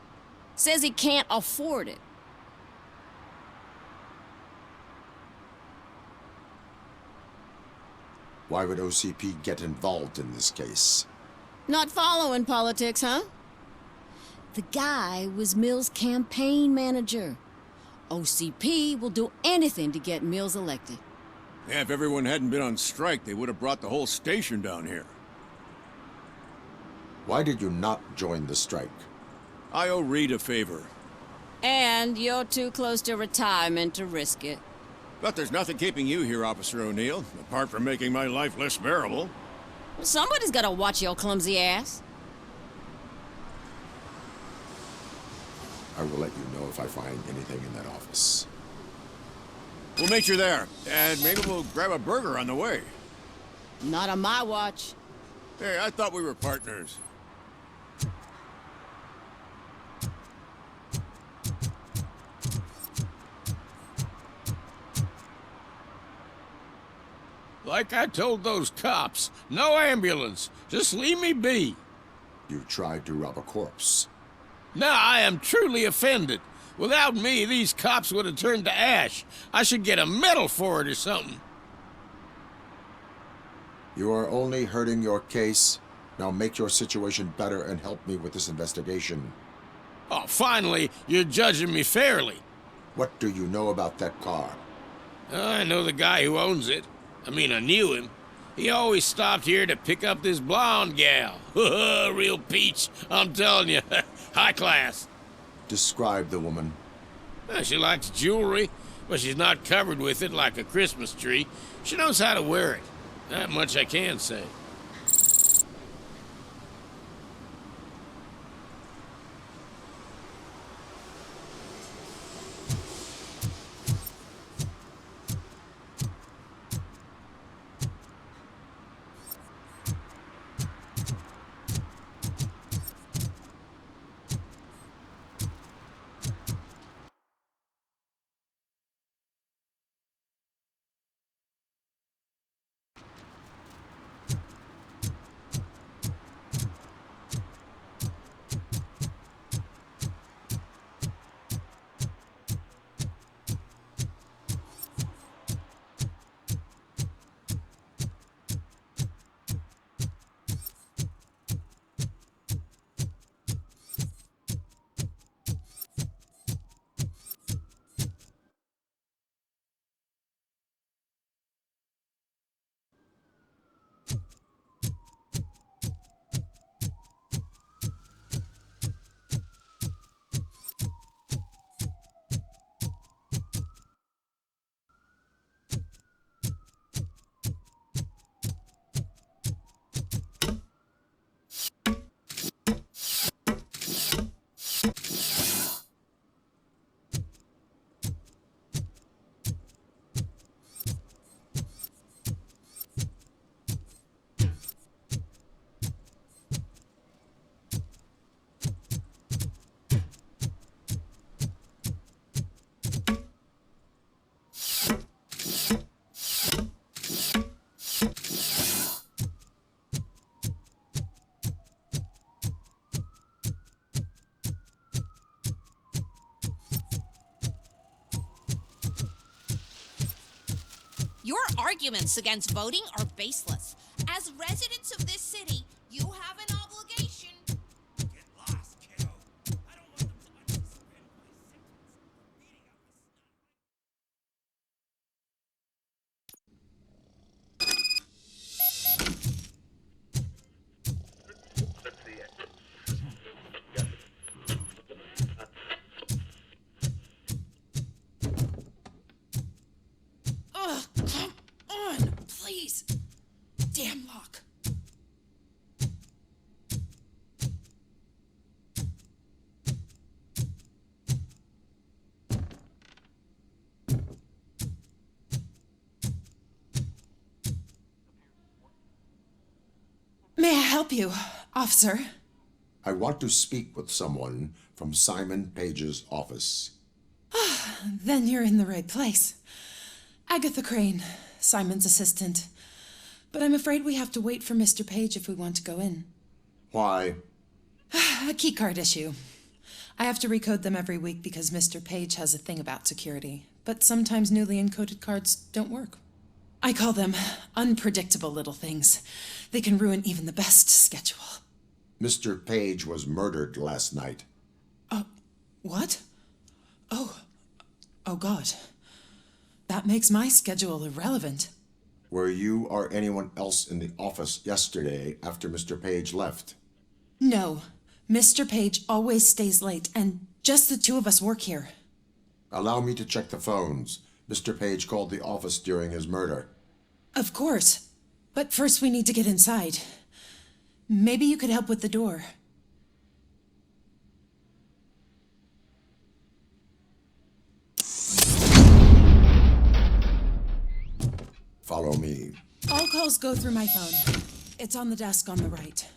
Says he can't afford it. Why would OCP get involved in this case? Not following politics, huh? The guy was Mills' campaign manager. OCP will do anything to get Mills elected. Yeah, if everyone hadn't been on strike, they would have brought the whole station down here. Why did you not join the strike? I owe Reed a favor. And you're too close to retirement to risk it. But there's nothing keeping you here, Officer O'Neill, apart from making my life less bearable. Somebody's gotta watch your clumsy ass. I will let you know if I find anything in that office. We'll meet you there, and maybe we'll grab a burger on the way. Not on my watch. Hey, I thought we were partners. Like I told those cops, no ambulance. Just leave me be. You tried to rob a corpse. Now I am truly offended. Without me, these cops would have turned to ash. I should get a medal for it or something. You are only hurting your case. Now make your situation better and help me with this investigation. Oh, finally, you're judging me fairly. What do you know about that car? I know the guy who owns it. I mean, I knew him. He always stopped here to pick up this blonde gal. Real peach, I'm telling you. High class. Describe the woman. She likes jewelry, but she's not covered with it like a Christmas tree. She knows how to wear it. That much I can say. Your arguments against voting are baseless. As residents of this city, you have an obligation. Get lost, kiddo. I don't want them to understand my symptoms. Beating up Ugh, come on, please. Damn lock. May I help you, officer? I want to speak with someone from Simon Page's office. Then you're in the right place. Agatha Crane, Simon's assistant. But I'm afraid we have to wait for Mr. Page if we want to go in. Why? A keycard issue. I have to recode them every week because Mr. Page has a thing about security. But sometimes newly encoded cards don't work. I call them unpredictable little things. They can ruin even the best schedule. Mr. Page was murdered last night. What? Oh God. That makes my schedule irrelevant. Were you or anyone else in the office yesterday after Mr. Page left? No. Mr. Page always stays late, and just the two of us work here. Allow me to check the phones. Mr. Page called the office during his murder. Of course. But first we need to get inside. Maybe you could help with the door. Follow me. All calls go through my phone. It's on the desk on the right.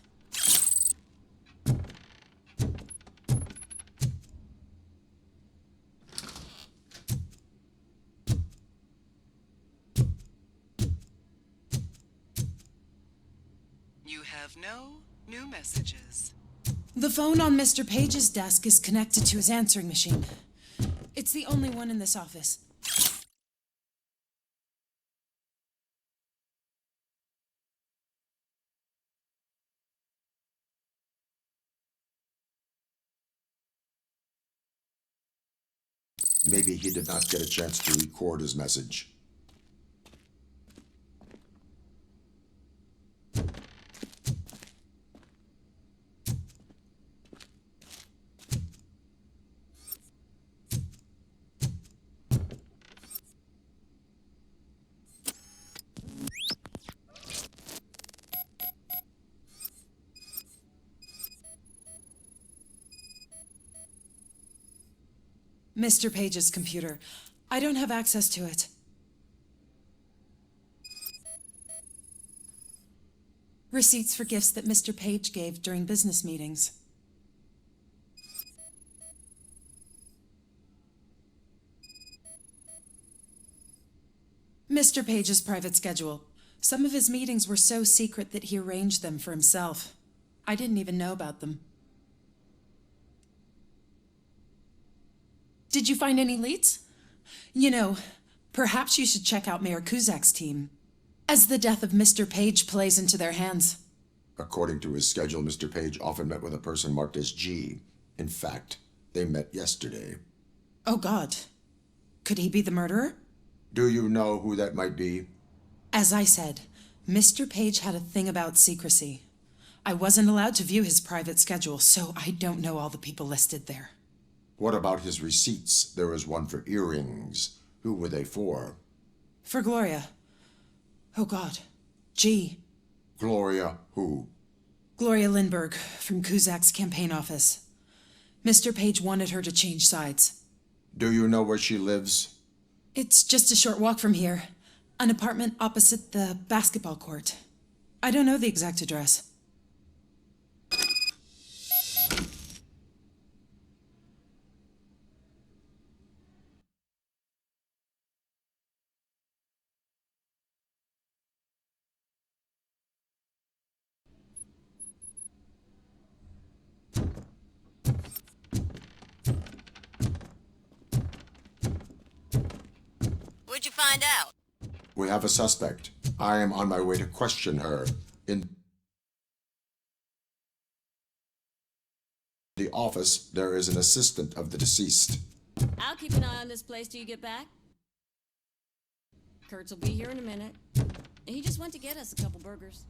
You have no new messages. The phone on Mr. Page's desk is connected to his answering machine. It's the only one in this office. Maybe he did not get a chance to record his message. Mr. Page's computer. I don't have access to it. Receipts for gifts that Mr. Page gave during business meetings. Mr. Page's private schedule. Some of his meetings were so secret that he arranged them for himself. I didn't even know about them. Did you find any leads? You know, perhaps you should check out Mayor Kuzak's team, as the death of Mr. Page plays into their hands. According to his schedule, Mr. Page often met with a person marked as G. In fact, they met yesterday. Oh God. Could he be the murderer? Do you know who that might be? As I said, Mr. Page had a thing about secrecy. I wasn't allowed to view his private schedule, so I don't know all the people listed there. What about his receipts? There was one for earrings. Who were they for? For Gloria. Oh God. G. Gloria who? Gloria Lindbergh, from Kuzak's campaign office. Mr. Page wanted her to change sides. Do you know where she lives? It's just a short walk from here. An apartment opposite the basketball court. I don't know the exact address. What'd you find out? We have a suspect. I am on my way to question her. In the office, there is an assistant of the deceased. I'll keep an eye on this place till you get back. Kurtz will be here in a minute. He just went to get us a couple burgers.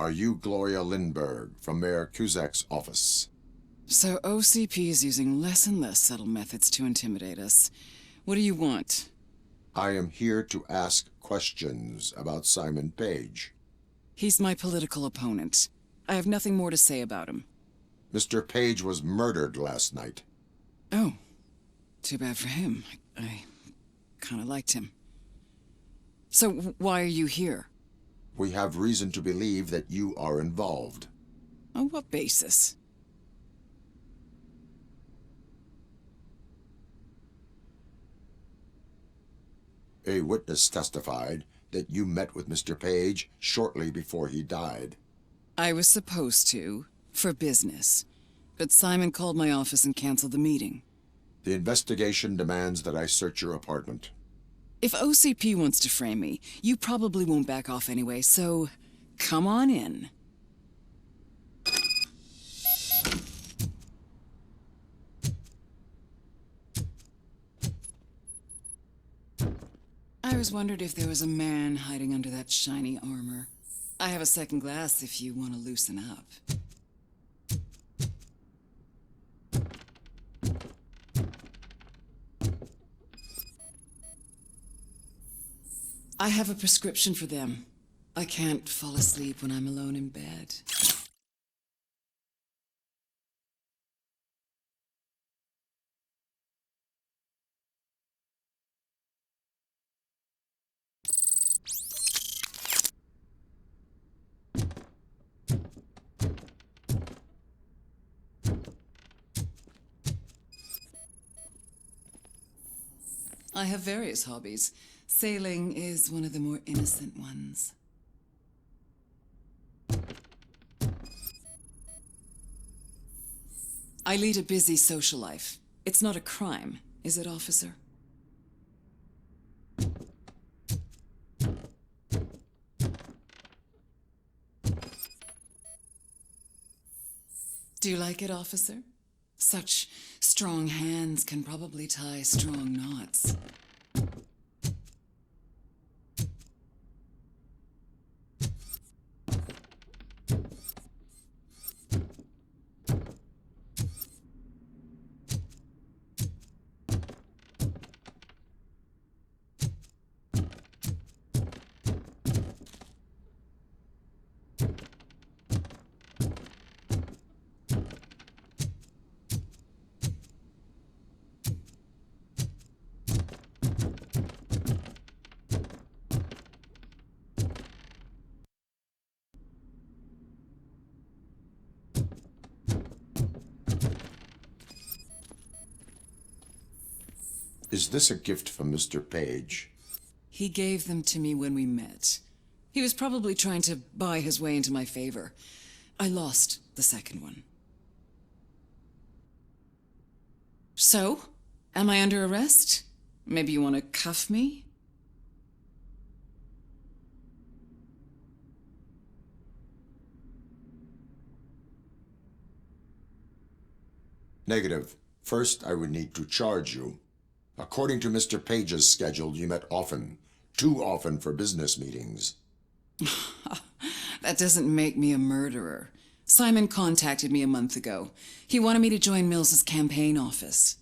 Are you Gloria Lindbergh from Mayor Cusack's office? So OCP is using less and less subtle methods to intimidate us. What do you want? I am here to ask questions about Simon Page. He's my political opponent. I have nothing more to say about him. Mr. Page was murdered last night. Oh, too bad for him. I kind of liked him. So why are you here? We have reason to believe that you are involved. On what basis? A witness testified that you met with Mr. Page shortly before he died. I was supposed to, for business. But Simon called my office and canceled the meeting. The investigation demands that I search your apartment. If OCP wants to frame me, you probably won't back off anyway, so come on in. I always wondered if there was a man hiding under that shiny armor. I have a second glass if you want to loosen up. I have a prescription for them. I can't fall asleep when I'm alone in bed. I have various hobbies. Sailing is one of the more innocent ones. I lead a busy social life. It's not a crime, is it, officer? Do you like it, officer? Such strong hands can probably tie strong knots. Is this a gift from Mr. Page? He gave them to me when we met. He was probably trying to buy his way into my favor. I lost the second one. So, am I under arrest? Maybe you want to cuff me? Negative. First, I would need to charge you. According to Mr. Page's schedule, you met often. Too often for business meetings. That doesn't make me a murderer. Simon contacted me a month ago. He wanted me to join Mills's campaign office.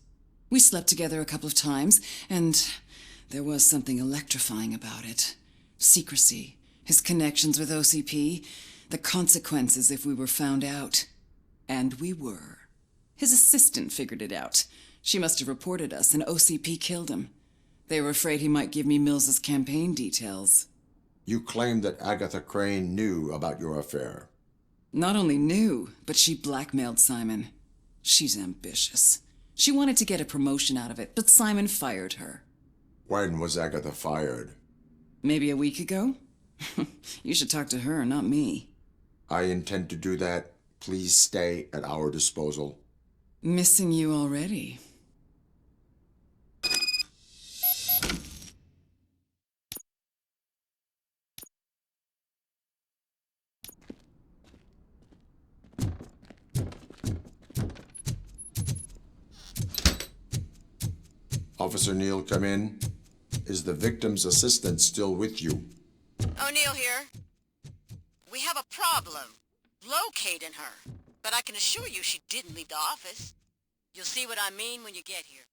We slept together a couple of times, and there was something electrifying about it. Secrecy, his connections with OCP, the consequences if we were found out. And we were. His assistant figured it out. She must have reported us, and OCP killed him. They were afraid he might give me Mills's campaign details. You claimed that Agatha Crane knew about your affair. Not only knew, but she blackmailed Simon. She's ambitious. She wanted to get a promotion out of it, but Simon fired her. When was Agatha fired? Maybe a week ago? You should talk to her, not me. I intend to do that. Please stay at our disposal. Missing you already. Officer Neal, come in. Is the victim's assistant still with you? O'Neill here. We have a problem locating her, but I can assure you she didn't leave the office. You'll see what I mean when you get here.